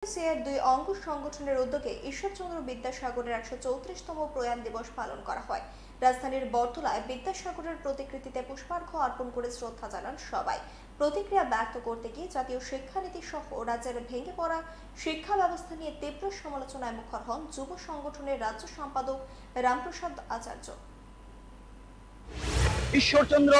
এর দুই অঙ্গ সংগঠনের উদ্যোগে ঈশ্বরচন্দ্র বিদ্যাসাগরের ১৩৪তম প্রয়াণ দিবস পালন করা হয়। রাজধানীর বটতলায় বিদ্যাসাগরের প্রতিকৃতিতে পুষ্পার্ঘ্য অর্পণ করে শ্রদ্ধা জানান সবাই। প্রতিক্রিয়া ব্যক্ত করতে গিয়ে জাতীয় শিক্ষানীতি সহ রাজ্যের ভেঙে পড়া শিক্ষা ব্যবস্থা নিয়ে তীব্র সমালোচনায় মুখর হন যুব সংগঠনের রাজ্য সম্পাদক রামপ্রসাদ আচার্য। ঈশ্বরচন্দ্র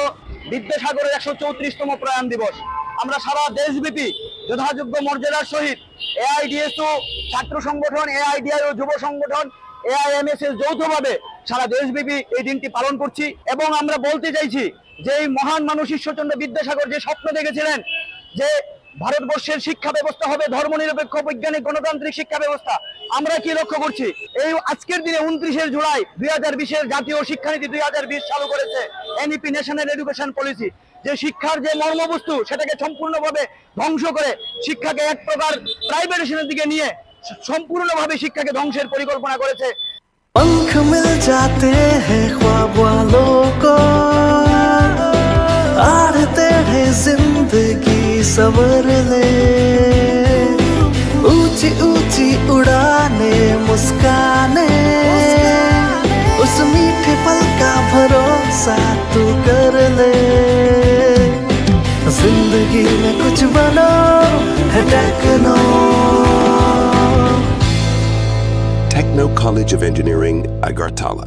বিদ্যাসাগরের ১৩৪তম প্রয়াণ দিবস আমরা সারা দেশব্যাপী যথাযোগ্য মর্যাদার সহিত এআইডিএসও ছাত্র সংগঠন, এআইডিআই ও যুব সংগঠন, এআইএমএসএস যৌথভাবে সারা দেশব্যাপী এই দিনটি পালন করছি। এবং আমরা বলতে চাইছি যে এই মহান মানুষ ঈশ্বরচন্দ্র বিদ্যাসাগর যে স্বপ্ন দেখেছিলেন যে ভারতবর্ষের শিক্ষা ব্যবস্থা হবে ধর্মনিরপেক্ষ বৈজ্ঞানিক গণতান্ত্রিক শিক্ষা ব্যবস্থা, আমরা কি লক্ষ্য করছি? এই আজকের দিনে ২৯শে জুলাই ২০২০ জাতীয় শিক্ষানীতি ২০২০ চালু করেছে এনইপি, ন্যাশনাল এডুকেশন পলিসি। যে শিক্ষার যে মর্মবস্তু সেটাকে সম্পূর্ণভাবে ধ্বংস করে শিক্ষাকে এক প্রকার প্রাইভেটাইজেশনের দিকে নিয়ে সম্পূর্ণভাবে শিক্ষাকে ধ্বংসের পরিকল্পনা করেছে। पंख मिल जाते हैं ख्वाब वालों को, आड़ते हैं जिंदगी सवर ले, ऊंची ऊंची उड़ाने मुस्काने, उस मीठे पल का भरोसा तू कर ले। जिंदगी में कुछ बनो है techno. Techno College of Engineering, Agartala.